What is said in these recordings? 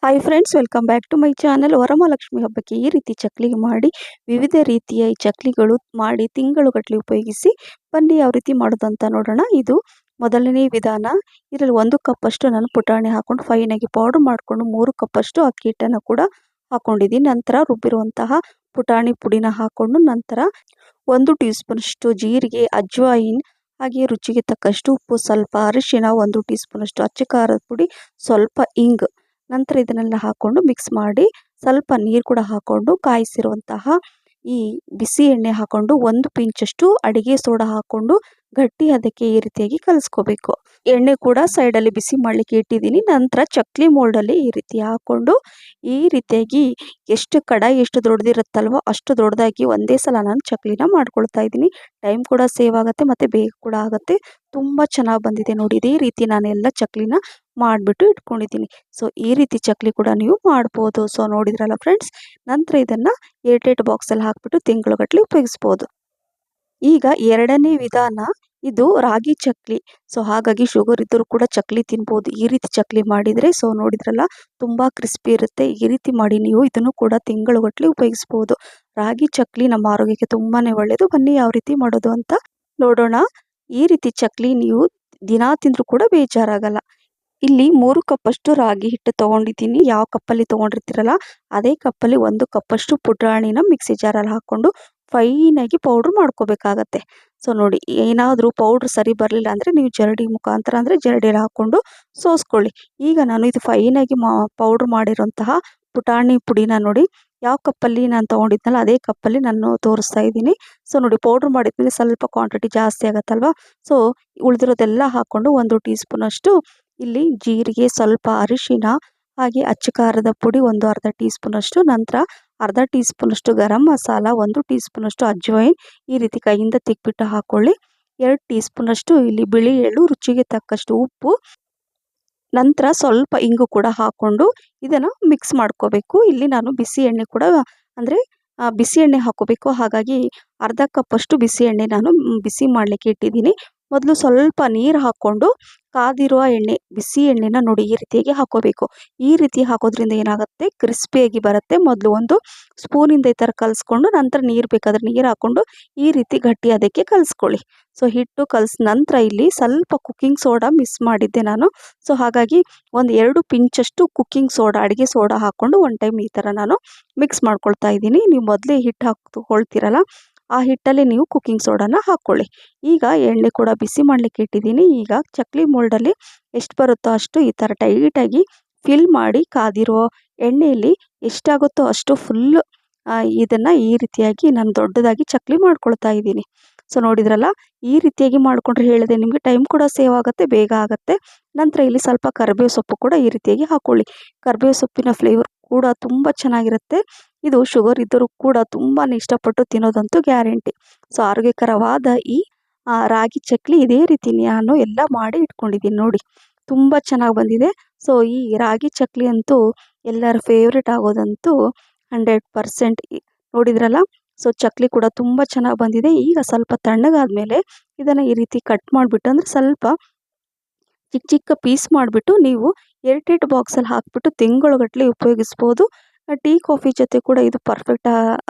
Hi friends, welcome back to my channel. Varamahalakshmi ಹಬ್ಬಕ್ಕೆ ಈ ರೀತಿ ಚಕ್ಲಿ ಮಾಡಿ, ವಿವಿಧ ರೀತಿಯ ಈ ಚಕ್ಲಿಗಳು ಮಾಡಿ ತಿಂಗಳುಗಟ್ಟಲೆ ಉಪಯೋಗಿಸಿ ಬನ್ನಿ ಯಾವ ರೀತಿ ಮಾಡೋದಂತ ನೋಡೋಣ. ಇದು ಮೊದಲನೇ ವಿಧಾನ. ಇದರಲ್ಲಿ 1 ಕಪ್ ಅಷ್ಟು ನಾನು ಪುಟಾಣಿ ಹಾಕೊಂಡು ಫೈನಾಗಿ ಪೌಡರ್ ಮಾಡಿಕೊಂಡು 3 ಕಪ್ ಅಷ್ಟು ಅಕ್ಕಿ ಹಿಟ್ಟನ್ನು ಕೂಡ ಹಾಕೊಂಡಿದ್ದೀನಿ. ನಂತರ ರುಬ್ಬಿರುವಂತಹ ಪುಟಾಣಿ ಪುಡಿನ ಹಾಕೊಂಡು, ನಂತರ 1 ಟೀ ಸ್ಪೂನ್ ಅಷ್ಟು ಜೀರಿಗೆ, ಅಜ್ವಾಯಿನ್, ಹಾಗೆ ರುಚಿಗೆ ತಕ್ಕಷ್ಟು ಉಪ್ಪು, ಸ್ವಲ್ಪ ಅರಿಶಿಣ, 1 ಟೀ ಸ್ಪೂನ್ ಅಷ್ಟು ಅಚ್ಚ ಖಾರದ ಪುಡಿ, ಸ್ವಲ್ಪ ಇಂಗು. ನಂತರ ಇದನ್ನೆಲ್ಲ ಹಾಕೊಂಡು ಮಿಕ್ಸ್ ಮಾಡಿ, ಸ್ವಲ್ಪ ನೀರು ಕೂಡ ಹಾಕೊಂಡು ಕಾಯಿಸಿರುವಂತಹ ಈ ಬಿಸಿ ಎಣ್ಣೆ ಹಾಕೊಂಡು 1 ಪಿಂಚಷ್ಟು ಅಡಿಗೆ ಸೋಡಾ ಹಾಕೊಂಡು ಗಟ್ಟಿ ಅದಕ್ಕೆ ಈ ರೀತಿಯಾಗಿ ಕಲಿಸ್ಕೋಬೇಕು. ಎಣ್ಣೆ ಕೂಡ ಸೈಡಲ್ಲಿ ಬಿಸಿ ಮಾಡಲಿಕ್ಕೆ ಇಟ್ಟಿದ್ದೀನಿ. ನಂತರ ಚಕ್ಲಿ ಮೋಲ್ಡಲ್ಲಿ ಈ ರೀತಿ ಹಾಕೊಂಡು ಈ ರೀತಿಯಾಗಿ ಕಡಾಯಿ ಎಷ್ಟು ದೊಡ್ಡದಿರುತ್ತಲ್ವೋ ಅಷ್ಟು ದೊಡ್ಡದಾಗಿ ಒಂದೇ ಸಲ ನಾನು ಚಕ್ಲಿನ ಮಾಡ್ಕೊಳ್ತಾ ಇದ್ದೀನಿ. ಟೈಮ್ ಕೂಡ ಸೇವ್ ಆಗುತ್ತೆ ಮತ್ತು ಬೇಗ ಕೂಡ ಆಗುತ್ತೆ. ತುಂಬ ಚೆನ್ನಾಗಿ ಬಂದಿದೆ ನೋಡಿ. ಇದೇ ರೀತಿ ನಾನು ಎಲ್ಲ ಚಕ್ಲಿನ ಮಾಡಿಬಿಟ್ಟು ಇಟ್ಕೊಂಡಿದ್ದೀನಿ. ಸೊ ಈ ರೀತಿ ಚಕ್ಲಿ ಕೂಡ ನೀವು ಮಾಡ್ಬೋದು. ಸೊ ನೋಡಿದ್ರಲ್ಲ ಫ್ರೆಂಡ್ಸ್, ನಂತರ ಇದನ್ನು ಏರ್ಟೈಟ್ ಬಾಕ್ಸಲ್ಲಿ ಹಾಕಿಬಿಟ್ಟು ತಿಂಗಳುಗಟ್ಟಲೆ ಉಪಯೋಗಿಸ್ಬೋದು. ಈಗ ಎರಡನೇ ವಿಧಾನ, ಇದು ರಾಗಿ ಚಕ್ಲಿ. ಸೊ ಹಾಗಾಗಿ ಶುಗರ್ ಇದ್ದರೂ ಕೂಡ ಚಕ್ಲಿ ತಿನ್ಬೋದು ಈ ರೀತಿ ಚಕ್ಲಿ ಮಾಡಿದರೆ. ಸೊ ನೋಡಿದ್ರಲ್ಲ, ತುಂಬ ಕ್ರಿಸ್ಪಿ ಇರುತ್ತೆ. ಈ ರೀತಿ ಮಾಡಿ ನೀವು ಇದನ್ನು ಕೂಡ ತಿಂಗಳುಗಟ್ಟಲೆ ಉಪಯೋಗಿಸ್ಬೋದು. ರಾಗಿ ಚಕ್ಲಿ ನಮ್ಮ ಆರೋಗ್ಯಕ್ಕೆ ತುಂಬಾ ಒಳ್ಳೆಯದು. ಬನ್ನಿ ಯಾವ ರೀತಿ ಮಾಡೋದು ಅಂತ ನೋಡೋಣ. ಈ ರೀತಿ ಚಕ್ಲಿ ನೀವು ದಿನ ತಿಂದರೂ ಕೂಡ ಬೇಜಾರಾಗಲ್ಲ. ಇಲ್ಲಿ 3 ಕಪ್ಪಷ್ಟು ರಾಗಿ ಹಿಟ್ಟು ತೊಗೊಂಡಿದ್ದೀನಿ. ಯಾವ ಕಪ್ಪಲ್ಲಿ ತೊಗೊಂಡಿರ್ತೀರಲ್ಲ ಅದೇ ಕಪ್ಪಲ್ಲಿ 1 ಕಪ್ಪಷ್ಟು ಪುಟಾಣಿನ ಮಿಕ್ಸಿ ಜಾರಲ್ಲಿ ಹಾಕ್ಕೊಂಡು ಫೈನಾಗಿ ಪೌಡ್ರ್ ಮಾಡ್ಕೋಬೇಕಾಗತ್ತೆ. ಸೊ ನೋಡಿ, ಏನಾದರೂ ಪೌಡ್ರ್ ಸರಿ ಬರಲಿಲ್ಲ ಅಂದರೆ ನೀವು ಜರಡಿ ಮುಖಾಂತರ ಅಂದರೆ ಜರಡಿಯಲ್ಲಿ ಹಾಕ್ಕೊಂಡು ಸೋಸ್ಕೊಳ್ಳಿ. ಈಗ ನಾನು ಇದು ಫೈನಾಗಿ ಪೌಡ್ರ್ ಮಾಡಿರೋಂತಹ ಪುಟಾಣಿ ಪುಡಿನ ನೋಡಿ, ಯಾವ ಕಪ್ಪಲ್ಲಿ ನಾನು ತೊಗೊಂಡಿದ್ನಲ್ಲ ಅದೇ ಕಪ್ಪಲ್ಲಿ ನಾನು ತೋರಿಸ್ತಾ ಇದ್ದೀನಿ. ಸೊ ನೋಡಿ, ಪೌಡ್ರ್ ಮಾಡಿದ್ಮೇಲೆ ಸ್ವಲ್ಪ ಕ್ವಾಂಟಿಟಿ ಜಾಸ್ತಿ ಆಗುತ್ತಲ್ವ. ಸೊ ಉಳಿದಿರೋದೆಲ್ಲ ಹಾಕ್ಕೊಂಡು 1 ಟೀ ಸ್ಪೂನಷ್ಟು ಇಲ್ಲಿ ಜೀರಿಗೆ, ಸ್ವಲ್ಪ ಅರಿಶಿಣ, ಹಾಗೆ ಅಚ್ಚ ಖಾರದ ಪುಡಿ ಅರ್ಧ ಟೀ ಸ್ಪೂನಷ್ಟು, ನಂತರ ಅರ್ಧ ಟೀ ಸ್ಪೂನಷ್ಟು ಗರಂ ಮಸಾಲ, 1 ಟೀ ಸ್ಪೂನಷ್ಟು ಅಜ್ವಾಯಿನ್ ಈ ರೀತಿ ಕೈಯಿಂದ ತಿಕ್ಬಿಟ್ಟು ಹಾಕ್ಕೊಳ್ಳಿ. 2 ಟೀ ಸ್ಪೂನಷ್ಟು ಇಲ್ಲಿ ಬಿಳಿ ಎಳ್ಳು, ರುಚಿಗೆ ತಕ್ಕಷ್ಟು ಉಪ್ಪು, ನಂತರ ಸ್ವಲ್ಪ ಇಂಗು ಕೂಡ ಹಾಕ್ಕೊಂಡು ಇದನ್ನು ಮಿಕ್ಸ್ ಮಾಡ್ಕೋಬೇಕು. ಇಲ್ಲಿ ನಾನು ಬಿಸಿ ಎಣ್ಣೆ ಕೂಡ ಅಂದರೆ ಬಿಸಿ ಎಣ್ಣೆ ಹಾಕೋಬೇಕು. ಹಾಗಾಗಿ ಅರ್ಧ ಕಪ್ಪಷ್ಟು ಬಿಸಿ ಎಣ್ಣೆ ನಾನು ಬಿಸಿ ಮಾಡಲಿಕ್ಕೆ ಇಟ್ಟಿದ್ದೀನಿ. ಮೊದಲು ಸ್ವಲ್ಪ ನೀರು ಹಾಕ್ಕೊಂಡು ಕಾದಿರುವ ಎಣ್ಣೆ, ಬಿಸಿ ಎಣ್ಣೆನ ನೋಡಿ ಈ ರೀತಿಯಾಗಿ ಹಾಕೋಬೇಕು. ಈ ರೀತಿ ಹಾಕೋದ್ರಿಂದ ಏನಾಗುತ್ತೆ, ಕ್ರಿಸ್ಪಿಯಾಗಿ ಬರುತ್ತೆ. ಮೊದಲು 1 ಸ್ಪೂನಿಂದ ಈ ಥರ ಕಲಿಸ್ಕೊಂಡು, ನಂತರ ನೀರು ಬೇಕಾದರೆ ನೀರು ಹಾಕ್ಕೊಂಡು ಈ ರೀತಿ ಗಟ್ಟಿ ಅದಕ್ಕೆ ಕಲಿಸ್ಕೊಳ್ಳಿ. ಸೊ ಹಿಟ್ಟು ಕಲಿಸ್ ನಂತರ ಇಲ್ಲಿ ಸ್ವಲ್ಪ ಕುಕ್ಕಿಂಗ್ ಸೋಡಾ ಮಿಸ್ ಮಾಡಿದ್ದೆ ನಾನು. ಸೊ ಹಾಗಾಗಿ 2 ಪಿಂಚಷ್ಟು ಕುಕ್ಕಿಂಗ್ ಸೋಡಾ, ಅಡುಗೆ ಸೋಡಾ ಹಾಕ್ಕೊಂಡು 1 ಟೈಮ್ ಈ ಥರ ನಾನು ಮಿಕ್ಸ್ ಮಾಡ್ಕೊಳ್ತಾ ಇದ್ದೀನಿ. ನೀವು ಮೊದಲೇ ಹಿಟ್ಟು ಹಾಕ್ಕೊಳ್ತೀರಲ್ಲ ಆ ಹಿಟ್ಟಲ್ಲಿ ನೀವು ಕುಕ್ಕಿಂಗ್ ಸೋಡಾನ ಹಾಕ್ಕೊಳ್ಳಿ. ಈಗ ಎಣ್ಣೆ ಕೂಡ ಬಿಸಿ ಮಾಡಲಿಕ್ಕೆ ಇಟ್ಟಿದ್ದೀನಿ. ಈಗ ಚಕ್ಲಿ ಮೋಲ್ಡಲ್ಲಿ ಎಷ್ಟು ಬರುತ್ತೋ ಅಷ್ಟು ಈ ಥರ ಟೈಟಾಗಿ ಫಿಲ್ ಮಾಡಿ, ಕಾದಿರೋ ಎಣ್ಣೆಯಲ್ಲಿ ಎಷ್ಟಾಗುತ್ತೋ ಅಷ್ಟು ಫುಲ್ ಇದನ್ನು ಈ ರೀತಿಯಾಗಿ ನಾನು ದೊಡ್ಡದಾಗಿ ಚಕ್ಲಿ ಮಾಡ್ಕೊಳ್ತಾ ಇದ್ದೀನಿ. ಸೊ ನೋಡಿದ್ರಲ್ಲ, ಈ ರೀತಿಯಾಗಿ ಮಾಡಿಕೊಂಡ್ರೆ ಹೇಳಿದೆ ನಿಮಗೆ ಟೈಮ್ ಕೂಡ ಸೇವ್ ಆಗುತ್ತೆ, ಬೇಗ ಆಗುತ್ತೆ. ನಂತರ ಇಲ್ಲಿ ಸ್ವಲ್ಪ ಕರಿಬೇವು ಸೊಪ್ಪು ಕೂಡ ಈ ರೀತಿಯಾಗಿ ಹಾಕ್ಕೊಳ್ಳಿ. ಕರಿಬೇವು ಸೊಪ್ಪಿನ ಫ್ಲೇವರ್ ಕೂಡ ತುಂಬ ಚೆನ್ನಾಗಿರುತ್ತೆ. ಇದು ಶುಗರ್ ಇದ್ದರೂ ಕೂಡ ತುಂಬಾ ಇಷ್ಟಪಟ್ಟು ತಿನ್ನೋದಂತೂ ಗ್ಯಾರಂಟಿ. ಸೊ ಆರೋಗ್ಯಕರವಾದ ಈ ರಾಗಿ ಚಕ್ಲಿ ಇದೇ ರೀತಿ ನಾನು ಎಲ್ಲ ಮಾಡಿ ಇಟ್ಕೊಂಡಿದ್ದೀನಿ ನೋಡಿ. ತುಂಬ ಚೆನ್ನಾಗಿ ಬಂದಿದೆ. ಸೊ ಈ ರಾಗಿ ಚಕ್ಲಿ ಅಂತೂ ಎಲ್ಲರ ಫೇವ್ರೇಟ್ ಆಗೋದಂತೂ 100%. ನೋಡಿದ್ರಲ್ಲ, ಸೊ ಚಕ್ಲಿ ಕೂಡ ತುಂಬ ಚೆನ್ನಾಗಿ ಬಂದಿದೆ. ಈಗ ಸ್ವಲ್ಪ ತಣ್ಣಗಾದ್ಮೇಲೆ ಇದನ್ನು ಈ ರೀತಿ ಕಟ್ ಮಾಡಿಬಿಟ್ಟು, ಅಂದರೆ ಸ್ವಲ್ಪ ಚಿಕ್ಕ ಚಿಕ್ಕ ಪೀಸ್ ಮಾಡಿಬಿಟ್ಟು ನೀವು ಏರ್ಟೈಟ್ ಬಾಕ್ಸಲ್ಲಿ ಹಾಕಿಬಿಟ್ಟು ತಿಂಗಳುಗಟ್ಟಲೆ ಉಪಯೋಗಿಸ್ಬೋದು. ಟೀ ಕಾಫಿ ಜೊತೆ ಕೂಡ ಇದು ಪರ್ಫೆಕ್ಟ್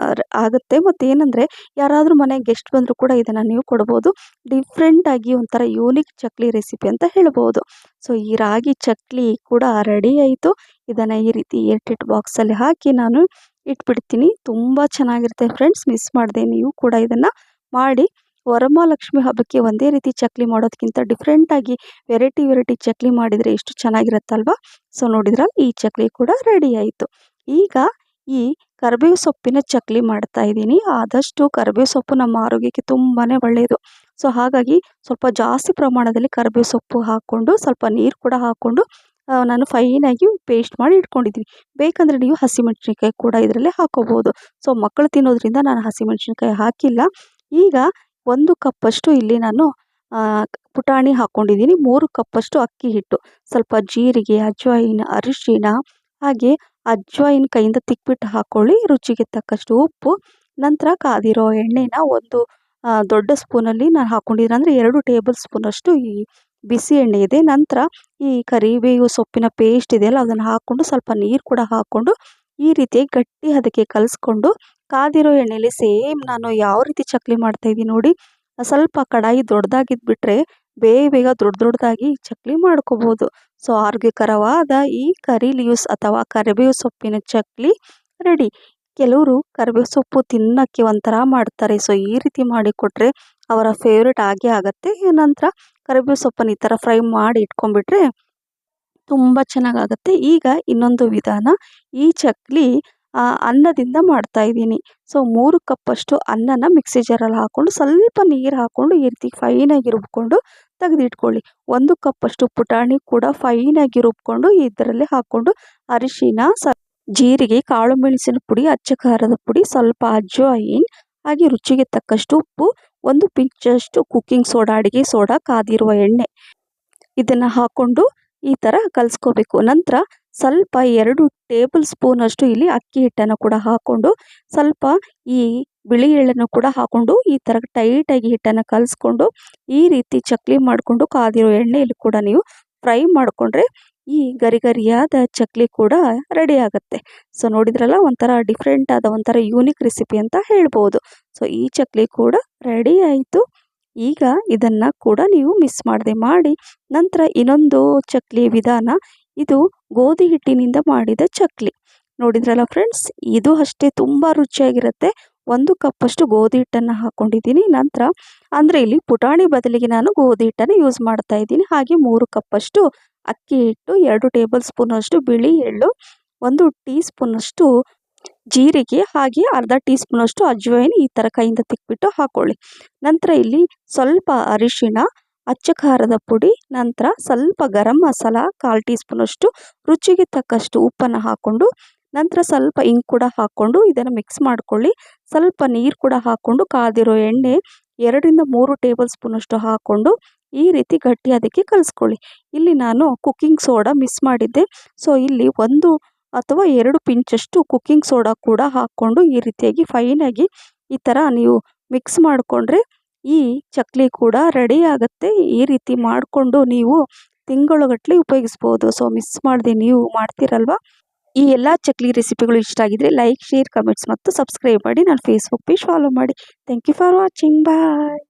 ಆಗುತ್ತೆ. ಮತ್ತು ಏನಂದರೆ, ಯಾರಾದರೂ ಮನೆಗೆ ಗೆಸ್ಟ್ ಬಂದರೂ ಕೂಡ ಇದನ್ನು ನೀವು ಕೊಡ್ಬೋದು. ಡಿಫ್ರೆಂಟಾಗಿ ಒಂಥರ ಯೂನಿಕ್ ಚಕ್ಲಿ ರೆಸಿಪಿ ಅಂತ ಹೇಳ್ಬೋದು. ಸೊ ಈ ರಾಗಿ ಚಕ್ಲಿ ಕೂಡ ರೆಡಿ ಆಯಿತು. ಇದನ್ನು ಈ ರೀತಿ ಏರ್ಟೈಟ್ ಬಾಕ್ಸಲ್ಲಿ ಹಾಕಿ ನಾನು ಇಟ್ಬಿಡ್ತೀನಿ. ತುಂಬ ಚೆನ್ನಾಗಿರುತ್ತೆ ಫ್ರೆಂಡ್ಸ್, ಮಿಸ್ ಮಾಡಿದೆ. ನೀವು ಕೂಡ ಇದನ್ನು ಮಾಡಿ. ವರಮಹಾಲಕ್ಷ್ಮಿ ಹಬ್ಬಕ್ಕೆ ಒಂದೇ ರೀತಿ ಚಕ್ಲಿ ಮಾಡೋದಕ್ಕಿಂತ ಡಿಫ್ರೆಂಟಾಗಿ ವೆರೈಟಿ ಚಕ್ಲಿ ಮಾಡಿದರೆ ಎಷ್ಟು ಚೆನ್ನಾಗಿರುತ್ತಲ್ವ. ಸೊ ನೋಡಿದ್ರಲ್ಲ, ಈ ಚಕ್ಲಿ ಕೂಡ ರೆಡಿ ಆಯಿತು. ಈಗ ಈ ಕರಿಬೇವು ಸೊಪ್ಪಿನ ಚಕ್ಲಿ ಮಾಡ್ತಾ ಇದ್ದೀನಿ. ಆದಷ್ಟು ಕರಿಬೇವು ಸೊಪ್ಪು ನಮ್ಮ ಆರೋಗ್ಯಕ್ಕೆ ತುಂಬಾ ಒಳ್ಳೆಯದು. ಸೊ ಹಾಗಾಗಿ ಸ್ವಲ್ಪ ಜಾಸ್ತಿ ಪ್ರಮಾಣದಲ್ಲಿ ಕರಿಬೇವು ಸೊಪ್ಪು ಹಾಕ್ಕೊಂಡು, ಸ್ವಲ್ಪ ನೀರು ಕೂಡ ಹಾಕ್ಕೊಂಡು ನಾನು ಫೈನಾಗಿ ಪೇಸ್ಟ್ ಮಾಡಿ ಇಟ್ಕೊಂಡಿದ್ದೀನಿ. ಬೇಕಂದರೆ ನೀವು ಹಸಿಮೆಣಸಿನ್ಕಾಯಿ ಕೂಡ ಇದರಲ್ಲಿ ಹಾಕೋಬೋದು. ಸೊ ಮಕ್ಕಳು ತಿನ್ನೋದ್ರಿಂದ ನಾನು ಹಸಿಮೆಣಸಿನ್ಕಾಯಿ ಹಾಕಿಲ್ಲ. ಈಗ 1 ಕಪ್ಪಷ್ಟು ಇಲ್ಲಿ ನಾನು ಪುಟಾಣಿ ಹಾಕ್ಕೊಂಡಿದ್ದೀನಿ. 3 ಕಪ್ಪಷ್ಟು ಅಕ್ಕಿ ಹಿಟ್ಟು, ಸ್ವಲ್ಪ ಜೀರಿಗೆ, ಅಜ್ವಾಯಿನ್, ಅರಿಶಿಣ, ಹಾಗೆ ಅಜ್ವಾಯಿನ್ ಕೈಯಿಂದ ತಿಕ್ಬಿಟ್ಟು ಹಾಕ್ಕೊಳ್ಳಿ. ರುಚಿಗೆ ತಕ್ಕಷ್ಟು ಉಪ್ಪು, ನಂತರ ಕಾದಿರೋ ಎಣ್ಣೆನ 1 ದೊಡ್ಡ ಸ್ಪೂನಲ್ಲಿ ನಾನು ಹಾಕ್ಕೊಂಡಿದ್ದೀನಿ. ಅಂದರೆ 2 ಟೇಬಲ್ ಸ್ಪೂನಷ್ಟು ಈ ಬಿಸಿ ಎಣ್ಣೆ ಇದೆ. ನಂತರ ಈ ಕರಿಬೇವು ಸೊಪ್ಪಿನ ಪೇಸ್ಟ್ ಇದೆಯಲ್ಲ ಅದನ್ನು ಹಾಕ್ಕೊಂಡು ಸ್ವಲ್ಪ ನೀರು ಕೂಡ ಹಾಕ್ಕೊಂಡು ಈ ರೀತಿಯಾಗಿ ಗಟ್ಟಿ ಅದಕ್ಕೆ ಕಲಿಸ್ಕೊಂಡು ಕಾದಿರೋ ಎಣ್ಣೆಯಲ್ಲಿ ಸೇಮ್ ನಾನು ಯಾವ ರೀತಿ ಚಕ್ಲಿ ಮಾಡ್ತಾಯಿದ್ದೀನಿ ನೋಡಿ, ಸ್ವಲ್ಪ ಕಡಾಯಿ ದೊಡ್ಡದಾಗಿದ್ಬಿಟ್ರೆ ಬೇಗ ದೊಡ್ಡದಾಗಿ ಚಕ್ಲಿ ಮಾಡ್ಕೋಬೋದು. ಸೊ ಆರೋಗ್ಯಕರವಾದ ಈ ಕರಿ ಲೀವ್ಸ್ ಅಥವಾ ಕರಿಬೇವು ಸೊಪ್ಪಿನ ಚಕ್ಲಿ ರೆಡಿ. ಕೆಲವರು ಕರಿಬೇವು ಸೊಪ್ಪು ತಿನ್ನೋಕ್ಕೆ ಒಂಥರ ಮಾಡ್ತಾರೆ. ಸೊ ಈ ರೀತಿ ಮಾಡಿಕೊಟ್ರೆ ಅವರ ಫೇವ್ರೇಟ್ ಆಗೇ ಆಗುತ್ತೆ. ನಂತರ ಕರಿಬೇವು ಸೊಪ್ಪನ್ನು ಈ ಥರ ಫ್ರೈ ಮಾಡಿ ಇಟ್ಕೊಂಡ್ಬಿಟ್ರೆ ತುಂಬ ಚೆನ್ನಾಗಾಗುತ್ತೆ. ಈಗ ಇನ್ನೊಂದು ವಿಧಾನ, ಈ ಚಕ್ಲಿ ಅನ್ನದಿಂದ ಮಾಡ್ತಾ ಇದ್ದೀನಿ. ಸೊ 3 ಕಪ್ಪಷ್ಟು ಅನ್ನನ ಮಿಕ್ಸಿ ಜಾರಲ್ಲಿ ಹಾಕ್ಕೊಂಡು ಸ್ವಲ್ಪ ನೀರು ಹಾಕ್ಕೊಂಡು ಈ ರೀತಿ ಫೈನಾಗಿ ರುಬ್ಕೊಂಡು ತೆಗೆದಿಟ್ಕೊಳ್ಳಿ. 1 ಕಪ್ಪಷ್ಟು ಪುಟಾಣಿ ಕೂಡ ಫೈನಾಗಿ ರುಬ್ಕೊಂಡು ಇದರಲ್ಲಿ ಹಾಕ್ಕೊಂಡು ಅರಿಶಿನ, ಜೀರಿಗೆ, ಕಾಳು ಮೆಣಸಿನ ಪುಡಿ, ಅಚ್ಚ ಖಾರದ ಪುಡಿ, ಸ್ವಲ್ಪ ಅಜ್ವಾಯಿನ್, ಹಾಗೆ ರುಚಿಗೆ ತಕ್ಕಷ್ಟು ಉಪ್ಪು, 1 ಪಿಂಚಷ್ಟು ಕುಕ್ಕಿಂಗ್ ಸೋಡಾ, ಅಡಿಗೆ ಸೋಡಾ, ಕಾದಿರುವ ಎಣ್ಣೆ ಇದನ್ನು ಹಾಕ್ಕೊಂಡು ಈ ಥರ ಕಲಿಸ್ಕೋಬೇಕು. ನಂತರ ಸ್ವಲ್ಪ 2 ಟೇಬಲ್ ಸ್ಪೂನಷ್ಟು ಇಲ್ಲಿ ಅಕ್ಕಿ ಹಿಟ್ಟನ್ನು ಕೂಡ ಹಾಕ್ಕೊಂಡು ಸ್ವಲ್ಪ ಈ ಬಿಳಿ ಎಳ್ಳನ್ನು ಕೂಡ ಹಾಕ್ಕೊಂಡು ಈ ಥರ ಟೈಟಾಗಿ ಹಿಟ್ಟನ್ನು ಕಲಿಸ್ಕೊಂಡು ಈ ರೀತಿ ಚಕ್ಲಿ ಮಾಡಿಕೊಂಡು ಕಾದಿರೋ ಎಣ್ಣೆಯಲ್ಲಿ ಕೂಡ ನೀವು ಫ್ರೈ ಮಾಡಿಕೊಂಡ್ರೆ ಈ ಗರಿಗರಿಯಾದ ಚಕ್ಲಿ ಕೂಡ ರೆಡಿ ಆಗುತ್ತೆ. ಸೊ ನೋಡಿದ್ರಲ್ಲ, ಒಂಥರ ಡಿಫ್ರೆಂಟ್ ಆದ ಒಂಥರ ಯೂನಿಕ್ ರೆಸಿಪಿ ಅಂತ ಹೇಳ್ಬೋದು. ಸೊ ಈ ಚಕ್ಲಿ ಕೂಡ ರೆಡಿ ಆಯಿತು. ಈಗ ಇದನ್ನು ಕೂಡ ನೀವು ಮಿಸ್ ಮಾಡದೆ ಮಾಡಿ. ನಂತರ ಇನ್ನೊಂದು ಚಕ್ಲಿ ವಿಧಾನ, ಇದು ಗೋಧಿ ಹಿಟ್ಟಿನಿಂದ ಮಾಡಿದ ಚಕ್ಲಿ. ನೋಡಿದ್ರಲ್ಲ ಫ್ರೆಂಡ್ಸ್, ಇದು ಅಷ್ಟೇ ತುಂಬ ರುಚಿಯಾಗಿರುತ್ತೆ. 1 ಕಪ್ಪಷ್ಟು ಗೋಧಿ ಹಿಟ್ಟನ್ನು ಹಾಕ್ಕೊಂಡಿದ್ದೀನಿ. ನಂತರ ಅಂದರೆ ಇಲ್ಲಿ ಪುಟಾಣಿ ಬದಲಿಗೆ ನಾನು ಗೋಧಿ ಹಿಟ್ಟನ್ನು ಯೂಸ್ ಮಾಡ್ತಾ ಇದ್ದೀನಿ. ಹಾಗೆ 3 ಕಪ್ಪಷ್ಟು ಅಕ್ಕಿ ಹಿಟ್ಟು, 2 ಟೇಬಲ್ ಸ್ಪೂನಷ್ಟು ಬಿಳಿ ಎಳ್ಳು, 1 ಟೀ ಸ್ಪೂನಷ್ಟು ಜೀರಿಗೆ, ಹಾಗೆ ಅರ್ಧ ಟೀ ಸ್ಪೂನಷ್ಟು ಅಜ್ವಾಯಿನ್ ಈ ಥರ ಕೈಯಿಂದ ತಿಕ್ಬಿಟ್ಟು ಹಾಕ್ಕೊಳ್ಳಿ. ನಂತರ ಇಲ್ಲಿ ಸ್ವಲ್ಪ ಅರಿಶಿಣ, ಅಚ್ಚ ಖಾರದ ಪುಡಿ, ನಂತರ ಸ್ವಲ್ಪ ಗರಂ ಮಸಾಲ, 1/4 ಟೀ ಸ್ಪೂನಷ್ಟು, ರುಚಿಗೆ ತಕ್ಕಷ್ಟು ಉಪ್ಪನ್ನು ಹಾಕ್ಕೊಂಡು ನಂತರ ಸ್ವಲ್ಪ ಇಂಗು ಕೂಡ ಹಾಕ್ಕೊಂಡು ಇದನ್ನು ಮಿಕ್ಸ್ ಮಾಡ್ಕೊಳ್ಳಿ. ಸ್ವಲ್ಪ ನೀರು ಕೂಡ ಹಾಕ್ಕೊಂಡು ಕಾದಿರೋ ಎಣ್ಣೆ 2ರಿಂದ 3 ಟೇಬಲ್ ಸ್ಪೂನಷ್ಟು ಹಾಕ್ಕೊಂಡು ಈ ರೀತಿ ಗಟ್ಟಿ ಅದಕ್ಕೆ ಕಲಿಸ್ಕೊಳ್ಳಿ. ಇಲ್ಲಿ ನಾನು ಕುಕ್ಕಿಂಗ್ ಸೋಡಾ ಮಿಸ್ ಮಾಡಿದ್ದೆ. ಸೊ ಇಲ್ಲಿ 1 ಅಥವಾ 2 ಪಿಂಚಷ್ಟು ಕುಕ್ಕಿಂಗ್ ಸೋಡಾ ಕೂಡ ಹಾಕ್ಕೊಂಡು ಈ ರೀತಿಯಾಗಿ ಫೈನಾಗಿ ಈ ಥರ ನೀವು ಮಿಕ್ಸ್ ಮಾಡಿಕೊಂಡ್ರೆ ಈ ಚಕ್ಲಿ ಕೂಡ ರೆಡಿ ಆಗುತ್ತೆ. ಈ ರೀತಿ ಮಾಡಿಕೊಂಡು ನೀವು ತಿಂಗಳುಗಟ್ಟಲೆ ಉಪಯೋಗಿಸ್ಬೋದು. ಸೊ ಮಿಸ್ ಮಾಡದೆ ನೀವು ಮಾಡ್ತೀರಲ್ವ. ಈ ಎಲ್ಲ ಚಕ್ಲಿ ರೆಸಿಪಿಗಳು ಇಷ್ಟ ಆಗಿದ್ರೆ ಲೈಕ್, ಶೇರ್, ಕಮೆಂಟ್ಸ್ ಮತ್ತು ಸಬ್ಸ್ಕ್ರೈಬ್ ಮಾಡಿ. ನನ್ನ ಫೇಸ್ಬುಕ್ ಪೇಜ್ ಫಾಲೋ ಮಾಡಿ. Thank you for watching. Bye.